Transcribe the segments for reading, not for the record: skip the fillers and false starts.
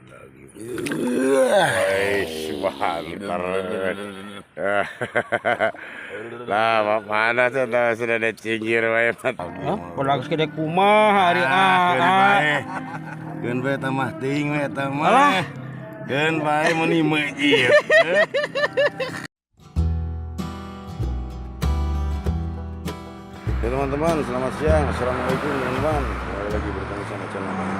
Sebentar. Lah, mana sudah ada cinggir wae. Pulang segede kumaha hari Geun bae tamah ting we tamah. Geun bae meuni meujit. Ya teman-teman, selamat siang. Assalamualaikum teman-teman. Kembali lagi bertemu sama channel Bang.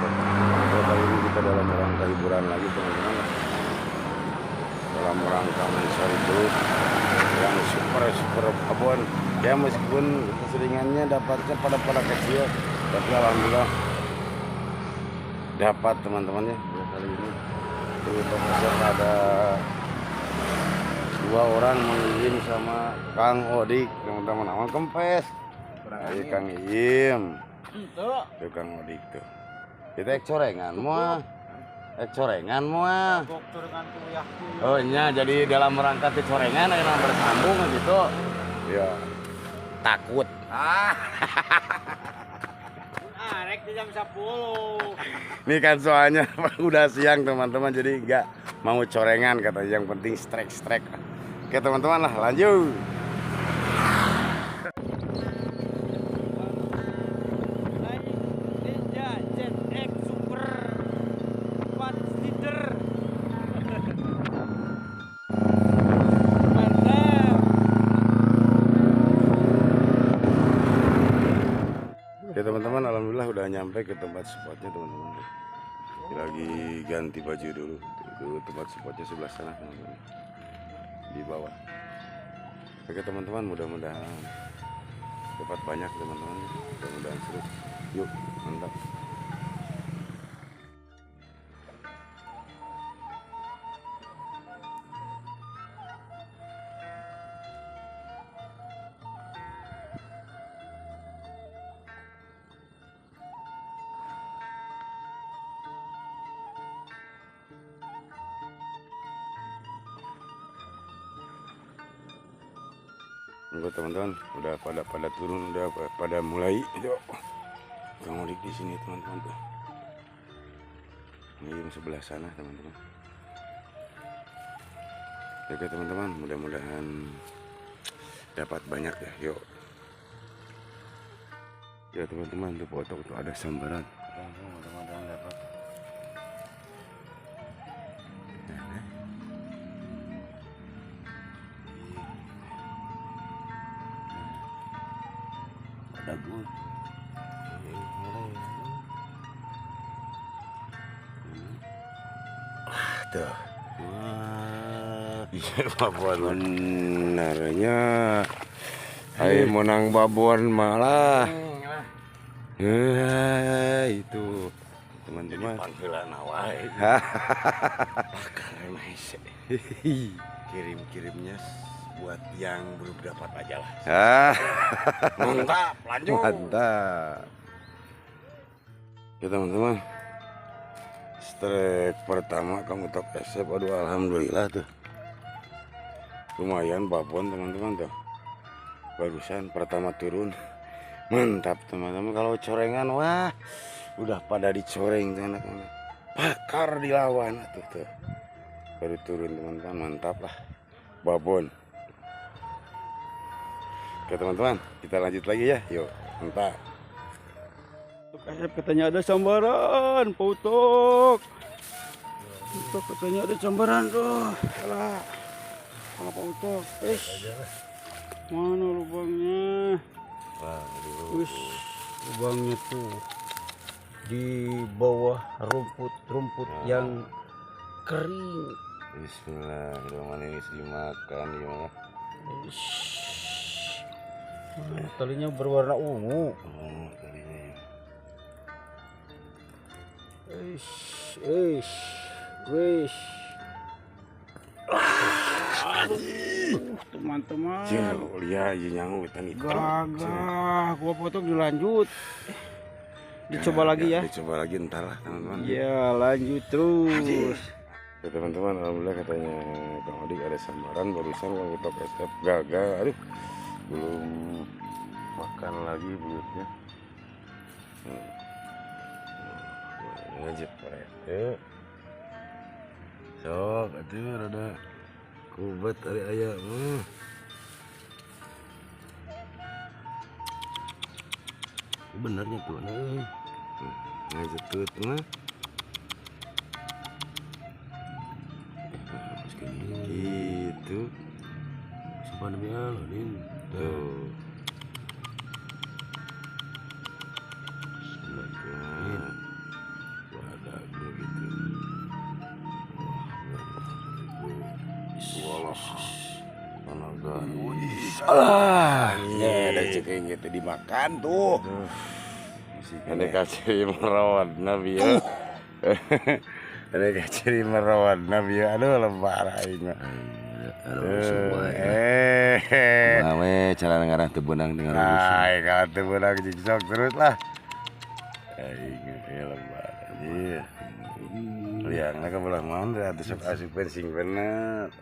Kali ini kita dalam rangka hiburan lagi teman-teman. Dalam rangka mencari duit yang super abon. Ya meskipun keseringannya dapatnya pada kecil, tapi alhamdulillah dapat teman-teman ya. Kali ini di Tokyo ada 2 orang mengirim sama Kang Odik teman-teman. Aman kempes. Dari Kang Iim. Tuh Kang Odik tuh. Kita corengan muah. Corengan muah. Oh nya jadi dalam rangka ti corengan yang bersambung gitu. Ya. Takut. Rek di jam 10. Ini kan soalnya udah siang teman-teman, jadi nggak mau corengan kata, yang penting strike. Oke teman-teman lah, lanjut. Ninja ZX Super 4 liter. Mantap. Oke teman-teman, alhamdulillah udah nyampe ke tempat spotnya teman-teman. Lagi ganti baju dulu. Dulu tempat spotnya sebelah sana teman-teman. Di bawah. Oke teman-teman, mudah-mudahan dapat banyak teman-teman. Mudah-mudahan seru. Yuk, mantap. Enggak teman-teman, udah pada turun, udah pada mulai. Yuk, Kang Odik di sini teman-teman tuh. Ini sebelah sana teman-teman. Oke teman-teman, mudah-mudahan dapat banyak ya. Yuk. Ya teman-teman, tuh foto tuh ada sambaran. Mudah-mudahan dapat. Dagu. Tuh. Iya babon benarnya. Hai menang babon malah. Itu teman-teman. Panggilan awal. Kirim-kirimnya buat yang belum dapat aja lah. Mantap, lanjut. Mantap. Ya teman-teman, strike pertama kamu top SF. Aduh alhamdulillah tuh. Lumayan babon teman-teman tuh. Barusan pertama turun. Mantap teman-teman. Kalau corengan wah udah pada dicoreng tuh anak-anak. Pakar dilawan tuh. Baru turun teman-teman, mantap lah. Babon. Oke teman-teman, kita lanjut lagi ya. Yuk, mantap. Kasep katanya ada sambaran, Pautok. Pautok katanya ada sambaran tuh. Salah. Mana Pautok? Mana lubangnya? Wis, lubangnya tuh di bawah rumput yang kering. Bismillahirrahmanirrahim. Dimakan gimana? Talinya berwarna ungu. Talinya ya. Wis. Teman-teman. Lihat nyangu tadi. Gagah, gua potong dilanjut. Dicoba lagi ya. Dicoba lagi ntar lah teman-teman. Iya, lanjut terus. Ya teman-teman, alhamdulillah katanya Kang Odik ada sambaran barusan kalau top SF gagal. Aduh, belum makan lagi belutnya. Ngejep Pak. sok atuh rada kubat ari aya mah. Benernya tuh euy. Ngajetut mah. Gitu. Sebenarnya lo nih. Tuh. Wadah gitu. Walah. Tenaga. Alah, ada ceking gitu dimakan tuh. Ada kaciri merawat Nabi ya. Ada kaciri merawat Nabi ya. Aduh lebar aing mah. Aduh semua. Ngawe cara ngarang teu beunang dengan rusuh. Ai kalau teu beunang jigsok terus lah. Aing ya lebar. Iya. Liangna ka belah mana atuh sok asup pensing bener.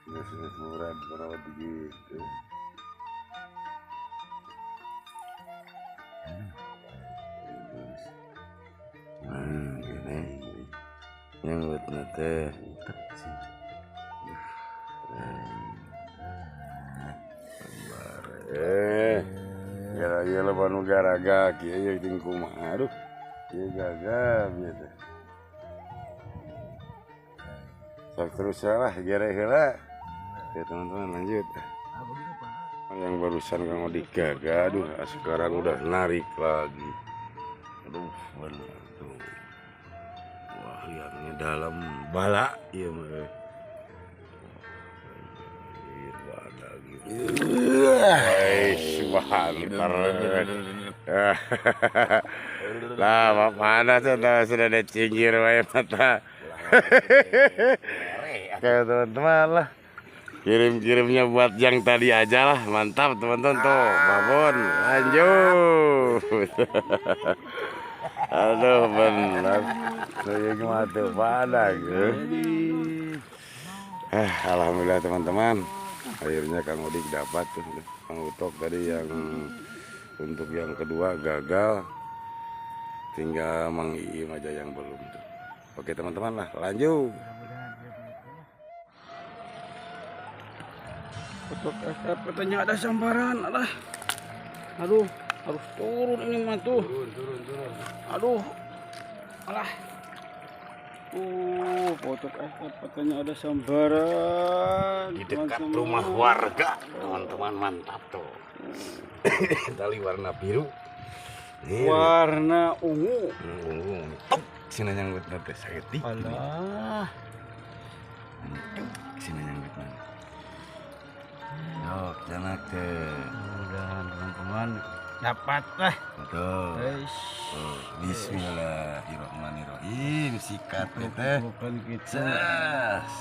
Nasi murad merawat gitu. Gini yang buat nate gara-gara banu garaga kieu jeung kumaha aduh ieu gagal bieu. Sok terus lah gere heula. Ya teman-teman lanjut. Yang barusan Kang Odi gagal, aduh sekarang udah narik lagi. Aduh bener tuh. Wah lihatnya dalam bala iya mah. Sebentar. Lah mana sudah ada cinggir wae mata. Kayak teman-teman lah. Kirim-kirimnya buat yang tadi aja lah. Mantap teman-teman tuh. Babon lanjut. Aduh benar. Saya gimana tuh pada alhamdulillah teman-teman. Akhirnya Kang Odik dapat tuh. Kang Utok tadi yang untuk yang kedua gagal. Tinggal Mang Iim aja yang belum tuh. Oke teman-teman lah lanjut. Untuk katanya ada sambaran, alah. Aduh, harus turun ini mah tuh. Turun. Aduh, alah. Foto katanya ada sambaran. Di dekat teman-teman. rumah warga, teman-teman mantap tuh. Tali warna biru. Nih, Warna ungu. ungu. Top, sini nyanggut nanti sakit di. Alah. Sini nyanggut nanti. Yok, janak teh. Mudah-mudahan teman-teman dapat lah. Betul. Guys, Bismillahirrahmanirrahim. Sikat teh. bukan kita. Jas.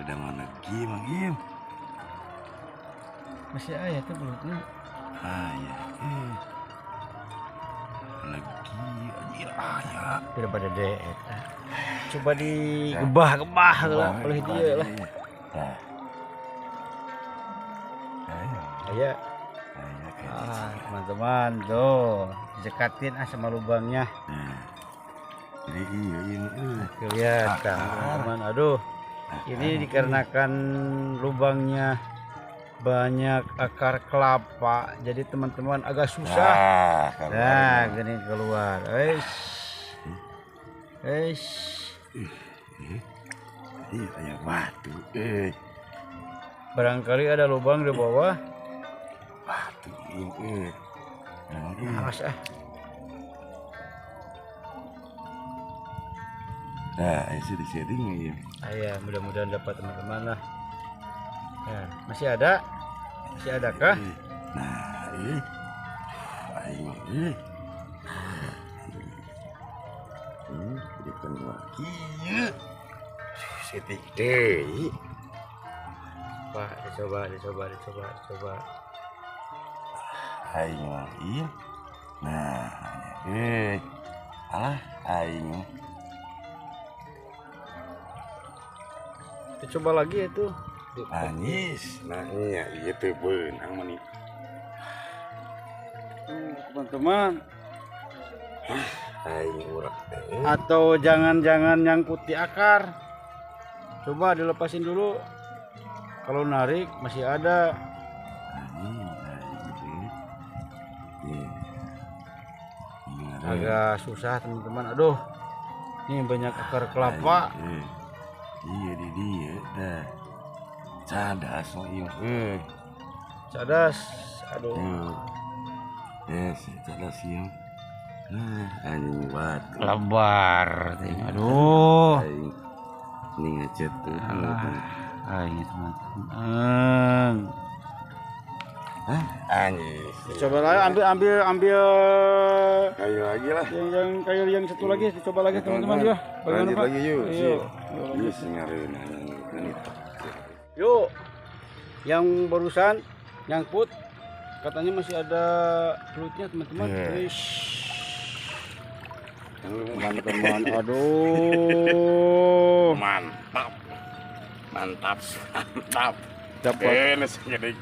Ada mana lagi, Mang Im? Masih ayah tuh belutnya. Ayah, lagi anjir ayah. Tidak pada deet. Coba digebah-gebah lah oleh dia lah. Nah. Ayah. Teman-teman tuh dekatin sama lubangnya. Nah. Jadi iya ini Kelihatan teman-teman. Aduh. Ini dikarenakan lubangnya banyak akar kelapa, jadi teman-teman agak susah. Nah, gini keluar. Iya kayak batu. Barangkali ada lubang di bawah. Batu ini. Awas ah. Nah, itu di setting ya. Ya, mudah-mudahan dapat teman-teman lah. Ya, masih ada? Masih adakah? Nah, ini. Berikan lagi. Setting deh. Pak, dicoba. Ayo, nah, alah. Aing. Coba lagi itu. Manis. Nah, iya itu beunang mani. Teman-teman. Aing urak teh. Atau jangan-jangan nyangkut di akar. Coba dilepasin dulu. Kalau narik masih ada. Agak susah teman-teman. Aduh, ini banyak akar kelapa. Iya di dia dah. Cadas oh iya. Cadas. Aduh. Yes, cadas iya. Nah, anjing batu. Lebar. Aduh. Ini ngecet tuh. Ini teman-teman. Anjing. Coba lagi ambil Kayu lagi lah. yang kayu yang satu lagi, coba lagi teman-teman ya. Lanjut lagi yuk. Yuk. Yuk. Yang barusan nyangkut katanya masih ada pelutnya teman-teman. Teman-teman, aduh. Mantap. Dapat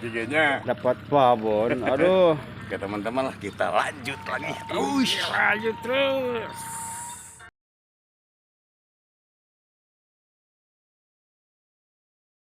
giganya. dapat babon. Aduh. Oke teman-teman lah kita lanjut lagi. Lanjut terus.